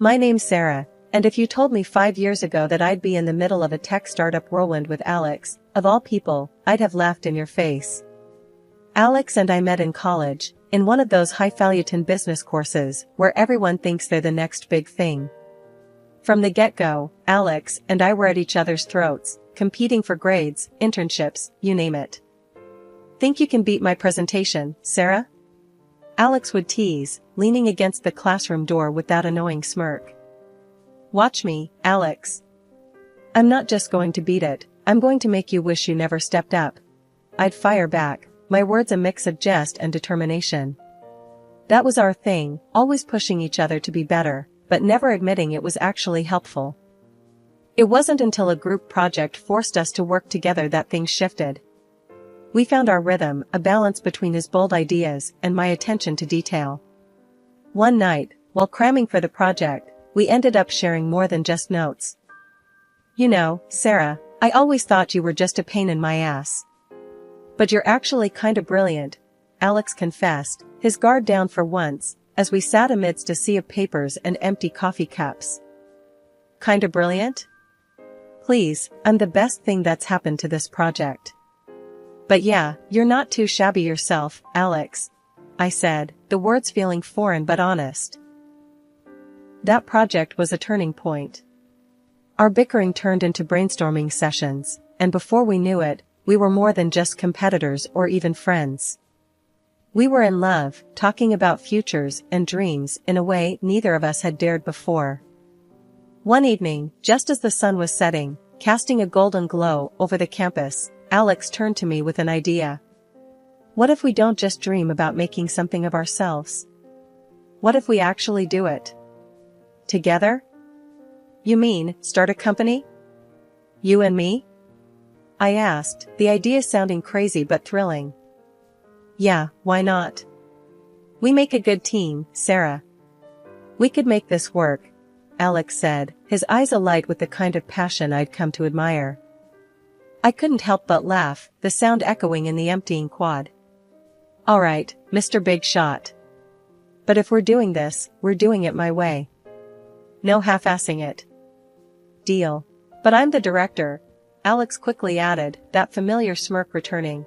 My name's Sarah, and if you told me 5 years ago that I'd be in the middle of a tech startup whirlwind with Alex, of all people, I'd have laughed in your face. Alex and I met in college, in one of those highfalutin business courses where everyone thinks they're the next big thing. From the get-go, Alex and I were at each other's throats, competing for grades, internships, you name it. Think you can beat my presentation, Sarah? Alex would tease, leaning against the classroom door with that annoying smirk. Watch me, Alex. I'm not just going to beat it, I'm going to make you wish you never stepped up. I'd fire back, my words a mix of jest and determination. That was our thing, always pushing each other to be better, but never admitting it was actually helpful. It wasn't until a group project forced us to work together that things shifted. We found our rhythm, a balance between his bold ideas and my attention to detail. One night, while cramming for the project, we ended up sharing more than just notes. You know, Sarah, I always thought you were just a pain in my ass. But you're actually kinda brilliant, Alex confessed, his guard down for once, as we sat amidst a sea of papers and empty coffee cups. Kinda brilliant? Please, I'm the best thing that's happened to this project. But yeah, you're not too shabby yourself, Alex, I said, the words feeling foreign but honest. That project was a turning point. Our bickering turned into brainstorming sessions, and before we knew it, we were more than just competitors or even friends. We were in love, talking about futures and dreams in a way neither of us had dared before. One evening, just as the sun was setting, casting a golden glow over the campus, Alex turned to me with an idea. What if we don't just dream about making something of ourselves? What if we actually do it? Together? You mean, start a company? You and me? I asked, the idea sounding crazy but thrilling. Yeah, why not? We make a good team, Sarah. We could make this work, Alex said, his eyes alight with the kind of passion I'd come to admire. I couldn't help but laugh, the sound echoing in the emptying quad. All right, Mr. Big Shot. But if we're doing this, we're doing it my way. No half-assing it. Deal. But I'm the director, Alex quickly added, that familiar smirk returning.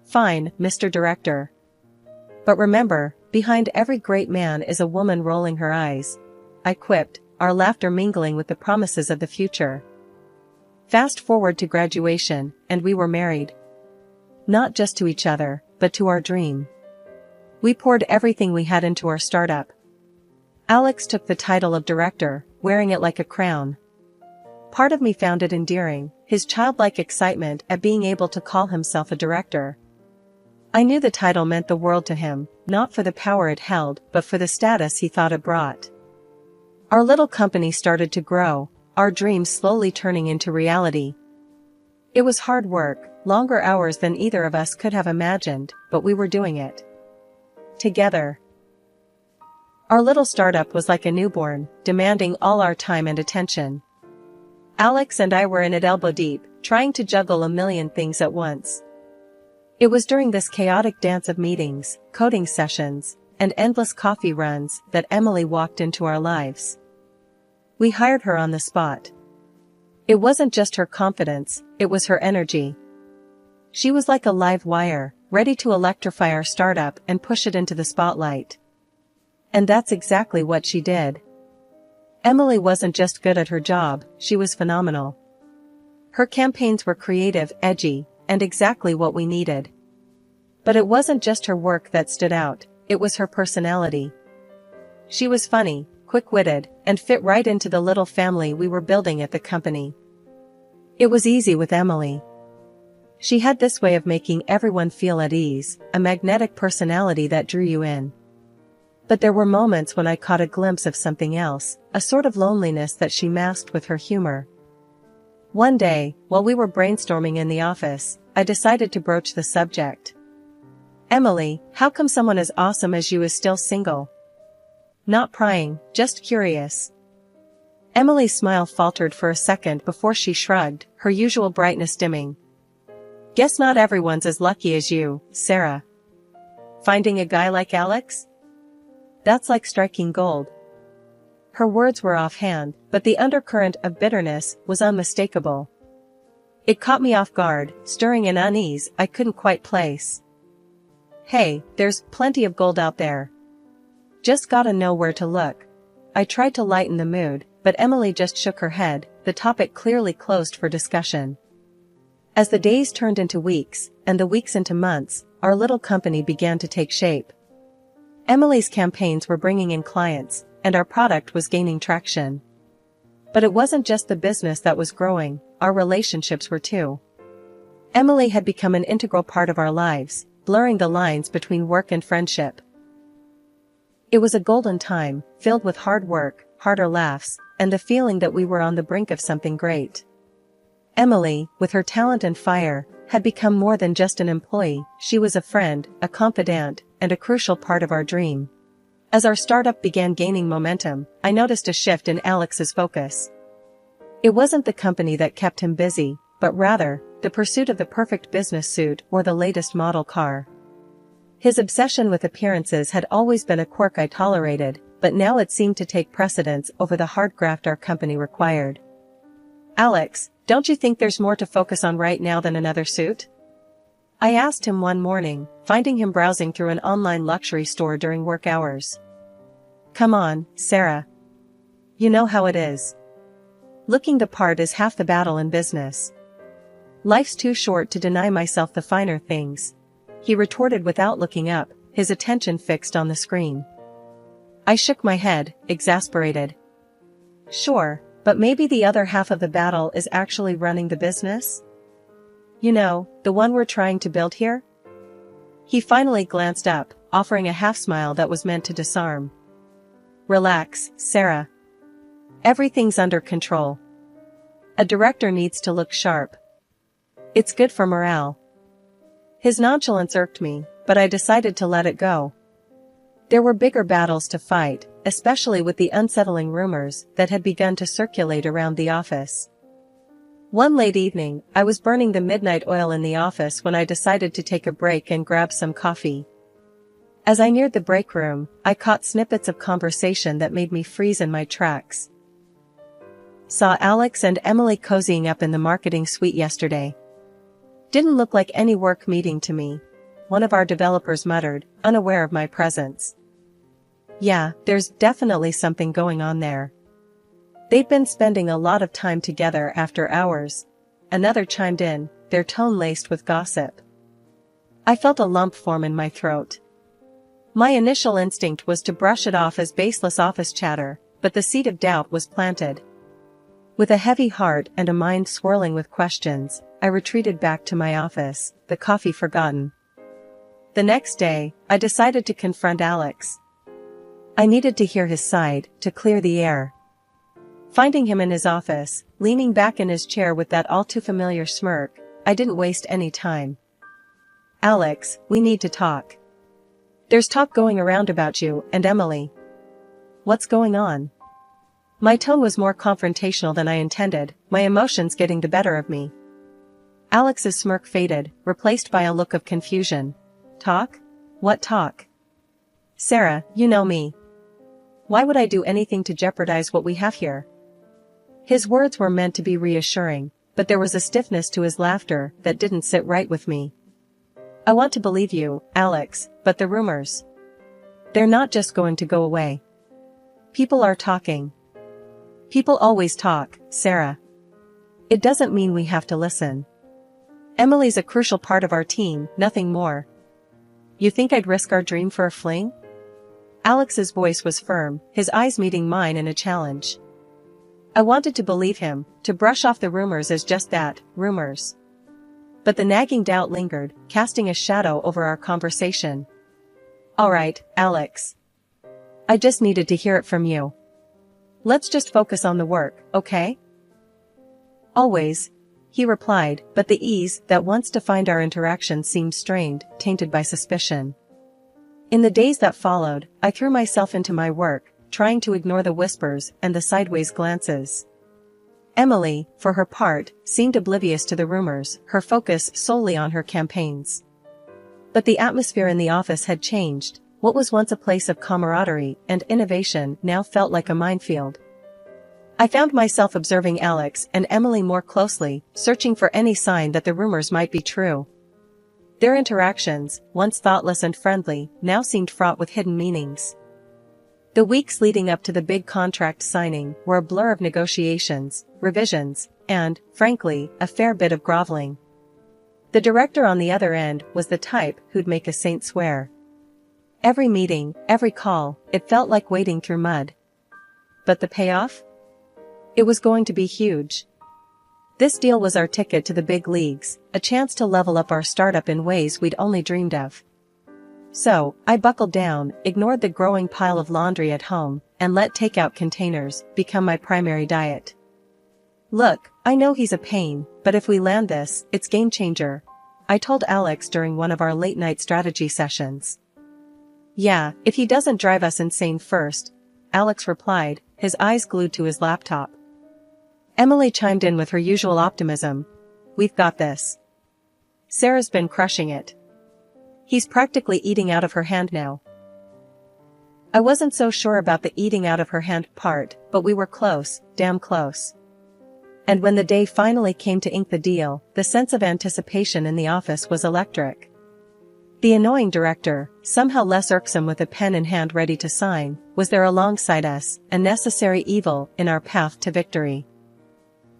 Fine, Mr. Director. But remember, behind every great man is a woman rolling her eyes, I quipped, our laughter mingling with the promises of the future. Fast forward to graduation, and we were married. Not just to each other, but to our dream. We poured everything we had into our startup. Alex took the title of director, wearing it like a crown. Part of me found it endearing, his childlike excitement at being able to call himself a director. I knew the title meant the world to him, not for the power it held, but for the status he thought it brought. Our little company started to grow, our dreams slowly turning into reality. It was hard work, longer hours than either of us could have imagined, but we were doing it. Together. Our little startup was like a newborn, demanding all our time and attention. Alex and I were in it elbow deep, trying to juggle a million things at once. It was during this chaotic dance of meetings, coding sessions, and endless coffee runs that Emily walked into our lives. We hired her on the spot. It wasn't just her confidence, it was her energy. She was like a live wire, ready to electrify our startup and push it into the spotlight. And that's exactly what she did. Emily wasn't just good at her job, she was phenomenal. Her campaigns were creative, edgy, and exactly what we needed. But it wasn't just her work that stood out, it was her personality. She was funny, quick-witted, and fit right into the little family we were building at the company. It was easy with Emily. She had this way of making everyone feel at ease, a magnetic personality that drew you in. But there were moments when I caught a glimpse of something else, a sort of loneliness that she masked with her humor. One day, while we were brainstorming in the office, I decided to broach the subject. Emily, how come someone as awesome as you is still single? Not prying, just curious. Emily's smile faltered for a second before she shrugged, her usual brightness dimming. Guess not everyone's as lucky as you, Sarah. Finding a guy like Alex? That's like striking gold. Her words were offhand, but the undercurrent of bitterness was unmistakable. It caught me off guard, stirring an unease I couldn't quite place. Hey, there's plenty of gold out there. Just gotta know where to look. I tried to lighten the mood, but Emily just shook her head, the topic clearly closed for discussion. As the days turned into weeks, and the weeks into months, our little company began to take shape. Emily's campaigns were bringing in clients, and our product was gaining traction. But it wasn't just the business that was growing, our relationships were too. Emily had become an integral part of our lives, blurring the lines between work and friendship. It was a golden time, filled with hard work, harder laughs, and the feeling that we were on the brink of something great. Emily, with her talent and fire, had become more than just an employee. She was a friend, a confidant, and a crucial part of our dream. As our startup began gaining momentum, I noticed a shift in Alex's focus. It wasn't the company that kept him busy, but rather, the pursuit of the perfect business suit or the latest model car. His obsession with appearances had always been a quirk I tolerated, but now it seemed to take precedence over the hard graft our company required. Alex, don't you think there's more to focus on right now than another suit? I asked him one morning, finding him browsing through an online luxury store during work hours. Come on, Sarah. You know how it is. Looking the part is half the battle in business. Life's too short to deny myself the finer things, he retorted without looking up, his attention fixed on the screen. I shook my head, exasperated. Sure, but maybe the other half of the battle is actually running the business? You know, the one we're trying to build here? He finally glanced up, offering a half-smile that was meant to disarm. Relax, Sarah. Everything's under control. A director needs to look sharp. It's good for morale. His nonchalance irked me, but I decided to let it go. There were bigger battles to fight, especially with the unsettling rumors that had begun to circulate around the office. One late evening, I was burning the midnight oil in the office when I decided to take a break and grab some coffee. As I neared the break room, I caught snippets of conversation that made me freeze in my tracks. Saw Alex and Emily cozying up in the marketing suite yesterday. Didn't look like any work meeting to me, one of our developers muttered, unaware of my presence. Yeah, there's definitely something going on there. They'd been spending a lot of time together after hours. Another chimed in, their tone laced with gossip. I felt a lump form in my throat. My initial instinct was to brush it off as baseless office chatter, but the seed of doubt was planted. With a heavy heart and a mind swirling with questions, I retreated back to my office, the coffee forgotten. The next day, I decided to confront Alex. I needed to hear his side, to clear the air. Finding him in his office, leaning back in his chair with that all-too-familiar smirk, I didn't waste any time. Alex, we need to talk. There's talk going around about you and Emily. What's going on? My tone was more confrontational than I intended, my emotions getting the better of me. Alex's smirk faded, replaced by a look of confusion. Talk? What talk? Sarah, you know me. Why would I do anything to jeopardize what we have here? His words were meant to be reassuring, but there was a stiffness to his laughter that didn't sit right with me. I want to believe you, Alex, but the rumors. They're not just going to go away. People are talking. People always talk, Sarah. It doesn't mean we have to listen. Emily's a crucial part of our team, nothing more. You think I'd risk our dream for a fling? Alex's voice was firm, his eyes meeting mine in a challenge. I wanted to believe him, to brush off the rumors as just that, rumors. But the nagging doubt lingered, casting a shadow over our conversation. All right, Alex. I just needed to hear it from you. Let's just focus on the work, okay? Always, he replied, but the ease that once defined our interaction seemed strained, tainted by suspicion. In the days that followed, I threw myself into my work, trying to ignore the whispers and the sideways glances. Emily, for her part, seemed oblivious to the rumors, her focus solely on her campaigns. But the atmosphere in the office had changed. What was once a place of camaraderie and innovation now felt like a minefield. I found myself observing Alex and Emily more closely, searching for any sign that the rumors might be true. Their interactions, once thoughtless and friendly, now seemed fraught with hidden meanings. The weeks leading up to the big contract signing were a blur of negotiations, revisions, and, frankly, a fair bit of groveling. The director on the other end was the type who'd make a saint swear. Every meeting, every call, it felt like wading through mud. But the payoff? It was going to be huge. This deal was our ticket to the big leagues, a chance to level up our startup in ways we'd only dreamed of. So, I buckled down, ignored the growing pile of laundry at home, and let takeout containers become my primary diet. Look, I know he's a pain, but if we land this, it's game changer, I told Alex during one of our late-night strategy sessions. Yeah, if he doesn't drive us insane first, Alex replied, his eyes glued to his laptop. Emily chimed in with her usual optimism. We've got this. Sarah's been crushing it. He's practically eating out of her hand now. I wasn't so sure about the eating out of her hand part, but we were close, damn close. And when the day finally came to ink the deal, the sense of anticipation in the office was electric. The annoying director, somehow less irksome with a pen in hand ready to sign, was there alongside us, a necessary evil in our path to victory.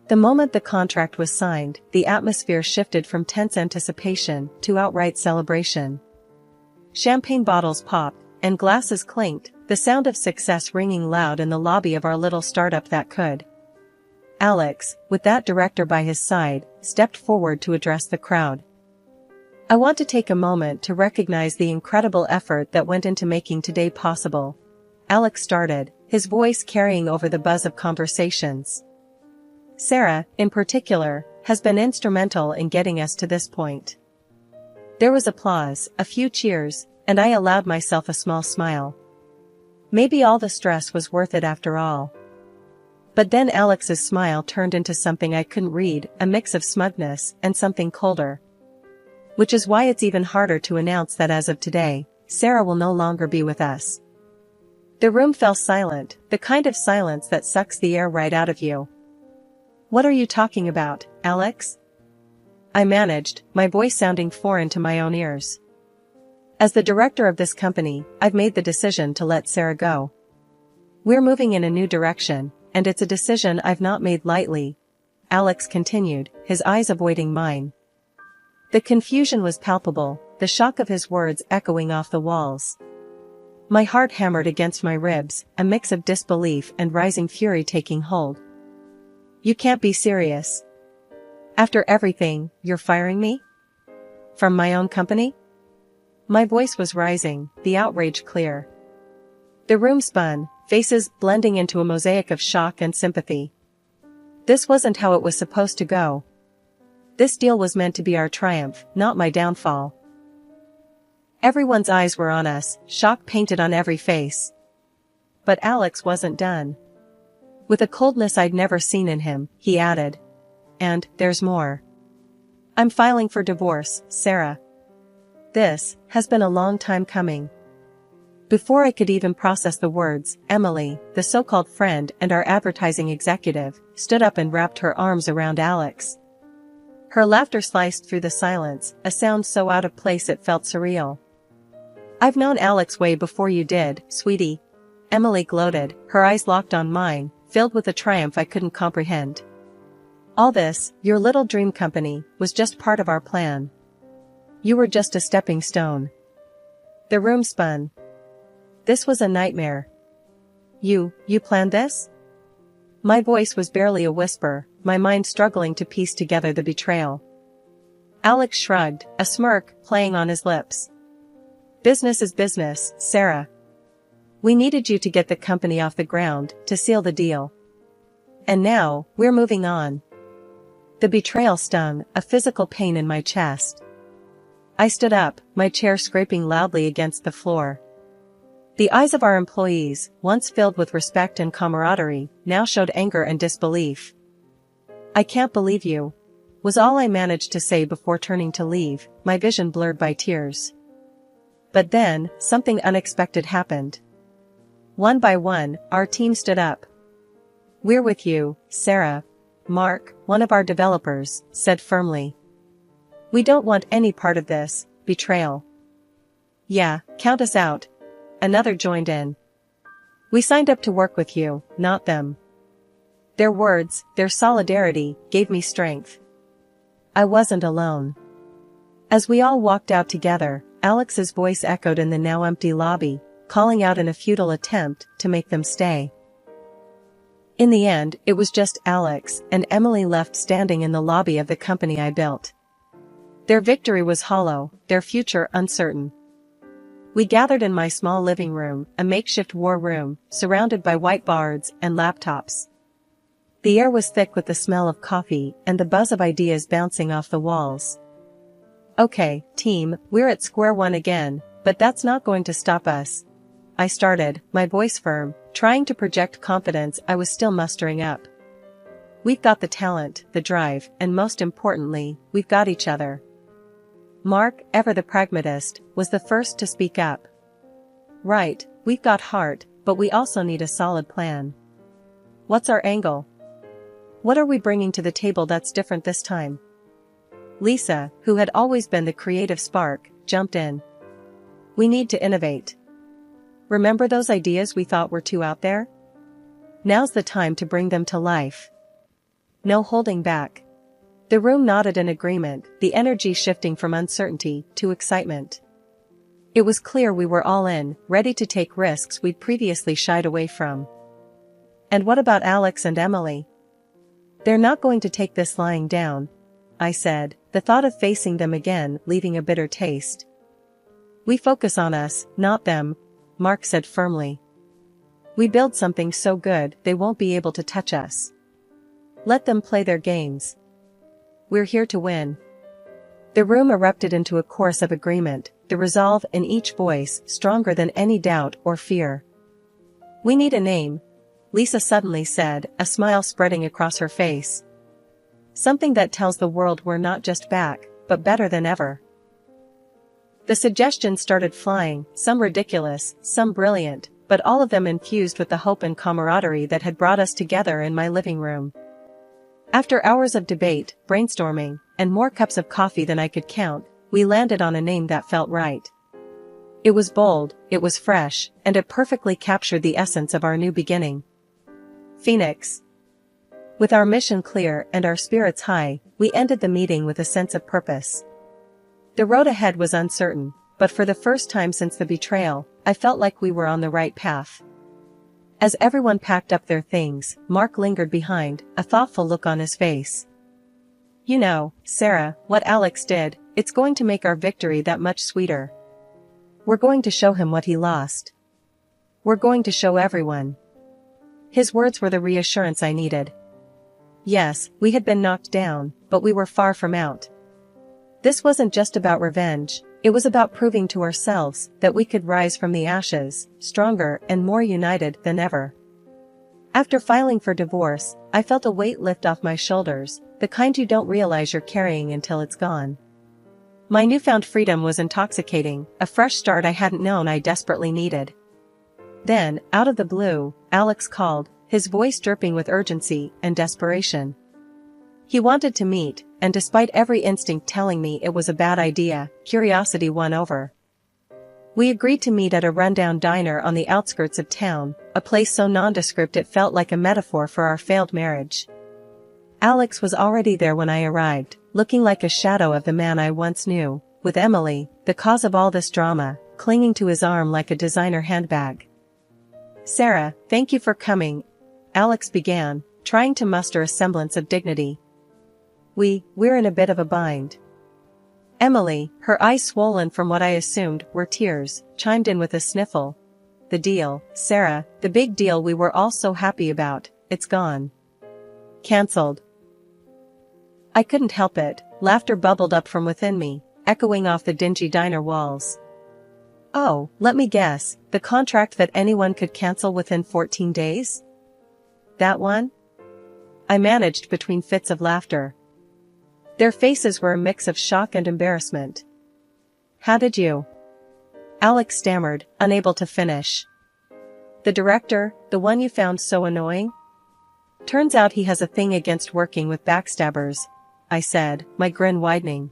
The moment the contract was signed, the atmosphere shifted from tense anticipation to outright celebration. Champagne bottles popped, and glasses clinked, the sound of success ringing loud in the lobby of our little startup that could. Alex, with that director by his side, stepped forward to address the crowd. I want to take a moment to recognize the incredible effort that went into making today possible. Alex started, his voice carrying over the buzz of conversations. Sarah, in particular, has been instrumental in getting us to this point. There was applause, a few cheers, and I allowed myself a small smile. Maybe all the stress was worth it after all. But then Alex's smile turned into something I couldn't read, a mix of smugness and something colder. Which is why it's even harder to announce that as of today, Sarah will no longer be with us. The room fell silent, the kind of silence that sucks the air right out of you. What are you talking about, Alex? I managed, my voice sounding foreign to my own ears. As the director of this company, I've made the decision to let Sarah go. We're moving in a new direction, and it's a decision I've not made lightly, Alex continued, his eyes avoiding mine. The confusion was palpable, the shock of his words echoing off the walls. My heart hammered against my ribs, a mix of disbelief and rising fury taking hold. You can't be serious. After everything, you're firing me? From my own company? My voice was rising, the outrage clear. The room spun, faces blending into a mosaic of shock and sympathy. This wasn't how it was supposed to go. This deal was meant to be our triumph, not my downfall. Everyone's eyes were on us, shock painted on every face. But Alex wasn't done. With a coldness I'd never seen in him, he added. And, there's more. I'm filing for divorce, Sarah. This has been a long time coming. Before I could even process the words, Emily, the so-called friend and our advertising executive, stood up and wrapped her arms around Alex. Her laughter sliced through the silence, a sound so out of place it felt surreal. I've known Alex way before you did, sweetie. Emily gloated, her eyes locked on mine, filled with a triumph I couldn't comprehend. All this, your little dream company, was just part of our plan. You were just a stepping stone. The room spun. This was a nightmare. You planned this? My voice was barely a whisper, my mind struggling to piece together the betrayal. Alex shrugged, a smirk playing on his lips. Business is business, Sarah. We needed you to get the company off the ground, to seal the deal. And now, we're moving on. The betrayal stung, a physical pain in my chest. I stood up, my chair scraping loudly against the floor. The eyes of our employees, once filled with respect and camaraderie, now showed anger and disbelief. I can't believe you, was all I managed to say before turning to leave, my vision blurred by tears. But then, something unexpected happened. One by one, our team stood up. "We're with you, Sarah," Mark, one of our developers, said firmly. "We don't want any part of this betrayal." "Yeah, count us out," another joined in. "We signed up to work with you, not them." Their words, their solidarity, gave me strength. I wasn't alone. As we all walked out together, Alex's voice echoed in the now empty lobby, calling out in a futile attempt to make them stay. In the end, it was just Alex and Emily left standing in the lobby of the company I built. Their victory was hollow, their future uncertain. We gathered in my small living room, a makeshift war room, surrounded by whiteboards and laptops. The air was thick with the smell of coffee and the buzz of ideas bouncing off the walls. "Okay, team, we're at square one again, but that's not going to stop us," I started, my voice firm, trying to project confidence I was still mustering up. "We've got the talent, the drive, and most importantly, we've got each other." Mark, ever the pragmatist, was the first to speak up. "Right, we've got heart, but we also need a solid plan. What's our angle? What are we bringing to the table that's different this time?" Lisa, who had always been the creative spark, jumped in. "We need to innovate. Remember those ideas we thought were too out there? Now's the time to bring them to life. No holding back." The room nodded in agreement, the energy shifting from uncertainty to excitement. It was clear we were all in, ready to take risks we'd previously shied away from. "And what about Alex and Emily? They're not going to take this lying down," I said, the thought of facing them again leaving a bitter taste. "We focus on us, not them," Mark said firmly. "We build something so good they won't be able to touch us. Let them play their games. We're here to win." The room erupted into a chorus of agreement, the resolve in each voice stronger than any doubt or fear. "We need a name," Lisa suddenly said, a smile spreading across her face. "Something that tells the world we're not just back, but better than ever." The suggestions started flying, some ridiculous, some brilliant, but all of them infused with the hope and camaraderie that had brought us together in my living room. After hours of debate, brainstorming, and more cups of coffee than I could count, we landed on a name that felt right. It was bold, it was fresh, and it perfectly captured the essence of our new beginning. Phoenix. With our mission clear and our spirits high, we ended the meeting with a sense of purpose. The road ahead was uncertain, but for the first time since the betrayal, I felt like we were on the right path. As everyone packed up their things, Mark lingered behind, a thoughtful look on his face. "You know, Sarah, what Alex did, it's going to make our victory that much sweeter. We're going to show him what he lost. We're going to show everyone." His words were the reassurance I needed. Yes, we had been knocked down, but we were far from out. This wasn't just about revenge, it was about proving to ourselves that we could rise from the ashes, stronger and more united than ever. After filing for divorce, I felt a weight lift off my shoulders, the kind you don't realize you're carrying until it's gone. My newfound freedom was intoxicating, a fresh start I hadn't known I desperately needed. Then, out of the blue, Alex called, his voice dripping with urgency and desperation. He wanted to meet, and despite every instinct telling me it was a bad idea, curiosity won over. We agreed to meet at a rundown diner on the outskirts of town, a place so nondescript it felt like a metaphor for our failed marriage. Alex was already there when I arrived, looking like a shadow of the man I once knew, with Emily, the cause of all this drama, clinging to his arm like a designer handbag. "Sarah, thank you for coming," Alex began, trying to muster a semblance of dignity. We're in a bit of a bind." Emily, her eyes swollen from what I assumed were tears, chimed in with a sniffle. "The deal, Sarah, the big deal we were all so happy about, it's gone. Cancelled." I couldn't help it, laughter bubbled up from within me, echoing off the dingy diner walls. "Oh, let me guess, the contract that anyone could cancel within 14 days? That one?" I managed between fits of laughter. Their faces were a mix of shock and embarrassment. "How did you?" Alex stammered, unable to finish. The director, the one you found so annoying? Turns out he has a thing against working with backstabbers, I said, my grin widening.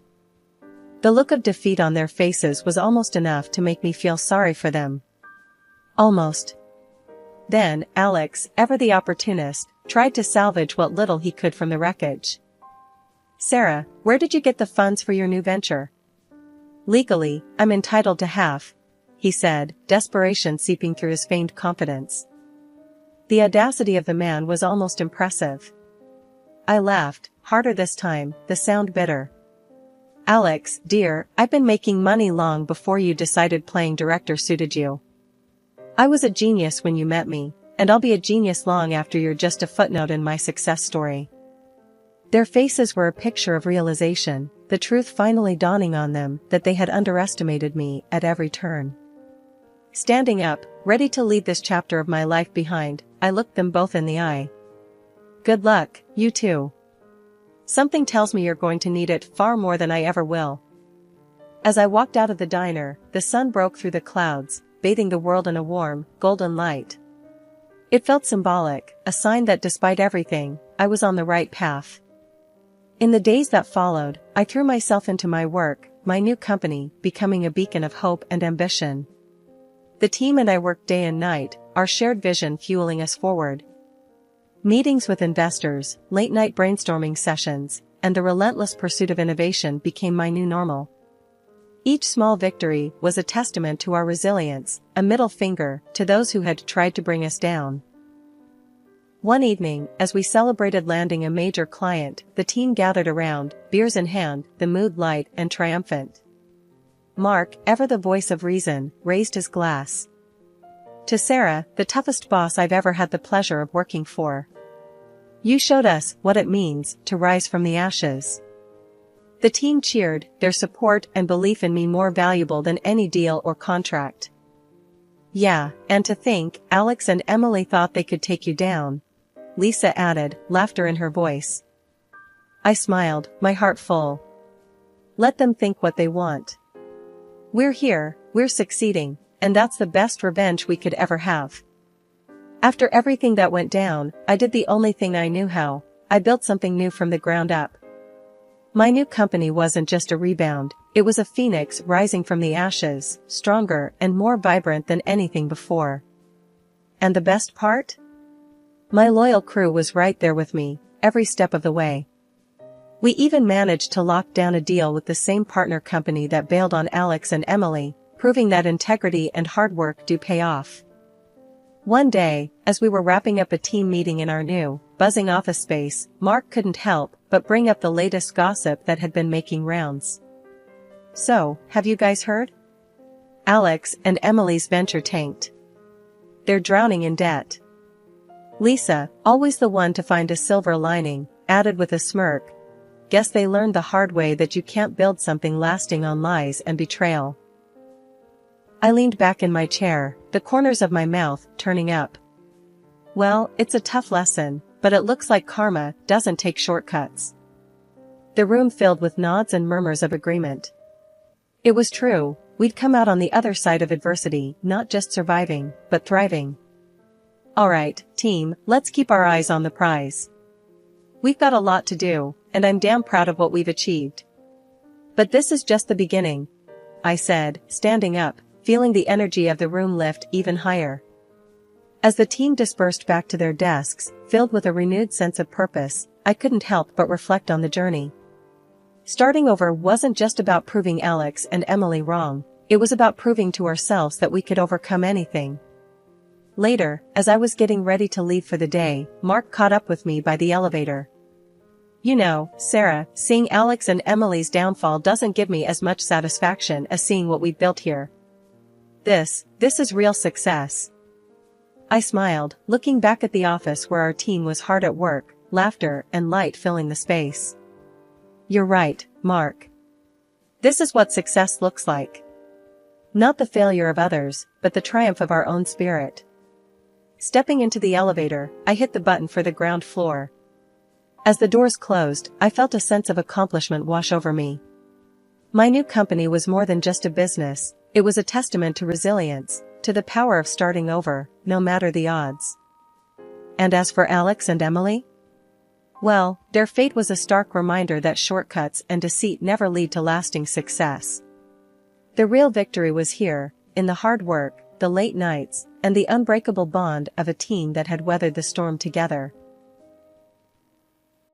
The look of defeat on their faces was almost enough to make me feel sorry for them. Almost. Then, Alex, ever the opportunist, tried to salvage what little he could from the wreckage. Sarah, where did you get the funds for your new venture? Legally, I'm entitled to half, he said, desperation seeping through his feigned confidence. The audacity of the man was almost impressive. I laughed, harder this time, the sound bitter. Alex, dear, I've been making money long before you decided playing director suited you. I was a genius when you met me, and I'll be a genius long after you're just a footnote in my success story. Their faces were a picture of realization, the truth finally dawning on them that they had underestimated me at every turn. Standing up, ready to leave this chapter of my life behind, I looked them both in the eye. Good luck, you too. Something tells me you're going to need it far more than I ever will. As I walked out of the diner, the sun broke through the clouds, bathing the world in a warm, golden light. It felt symbolic, a sign that despite everything, I was on the right path. In the days that followed, I threw myself into my work, my new company, becoming a beacon of hope and ambition. The team and I worked day and night, our shared vision fueling us forward. Meetings with investors, late-night brainstorming sessions, and the relentless pursuit of innovation became my new normal. Each small victory was a testament to our resilience, a middle finger to those who had tried to bring us down. One evening, as we celebrated landing a major client, the team gathered around, beers in hand, the mood light and triumphant. Mark, ever the voice of reason, raised his glass. To Sarah, the toughest boss I've ever had the pleasure of working for. You showed us what it means to rise from the ashes. The team cheered, their support and belief in me more valuable than any deal or contract. Yeah, and to think, Alex and Emily thought they could take you down, Lisa added, laughter in her voice. I smiled, my heart full. Let them think what they want. We're here, we're succeeding, and that's the best revenge we could ever have. After everything that went down, I did the only thing I knew how. I built something new from the ground up. My new company wasn't just a rebound, it was a phoenix rising from the ashes, stronger and more vibrant than anything before. And the best part? My loyal crew was right there with me, every step of the way. We even managed to lock down a deal with the same partner company that bailed on Alex and Emily, proving that integrity and hard work do pay off. One day, as we were wrapping up a team meeting in our new, buzzing office space, Mark couldn't help but bring up the latest gossip that had been making rounds. So, have you guys heard? Alex and Emily's venture tanked. They're drowning in debt. Lisa, always the one to find a silver lining, added with a smirk. Guess they learned the hard way that you can't build something lasting on lies and betrayal. I leaned back in my chair, the corners of my mouth turning up. Well, it's a tough lesson, but it looks like karma doesn't take shortcuts. The room filled with nods and murmurs of agreement. It was true, we'd come out on the other side of adversity, not just surviving, but thriving. Alright, team, let's keep our eyes on the prize. We've got a lot to do, and I'm damn proud of what we've achieved. But this is just the beginning, I said, standing up, feeling the energy of the room lift even higher. As the team dispersed back to their desks, filled with a renewed sense of purpose, I couldn't help but reflect on the journey. Starting over wasn't just about proving Alex and Emily wrong, it was about proving to ourselves that we could overcome anything. Later, as I was getting ready to leave for the day, Mark caught up with me by the elevator. You know, Sarah, seeing Alex and Emily's downfall doesn't give me as much satisfaction as seeing what we've built here. This is real success. I smiled, looking back at the office where our team was hard at work, laughter and light filling the space. You're right, Mark. This is what success looks like. Not the failure of others, but the triumph of our own spirit. Stepping into the elevator, I hit the button for the ground floor. As the doors closed, I felt a sense of accomplishment wash over me. My new company was more than just a business, It was a testament to resilience, to the power of starting over, no matter the odds. And as for Alex and Emily? Well, their fate was a stark reminder that shortcuts and deceit never lead to lasting success. The real victory was here, in the hard work, the late nights, and the unbreakable bond of a team that had weathered the storm together.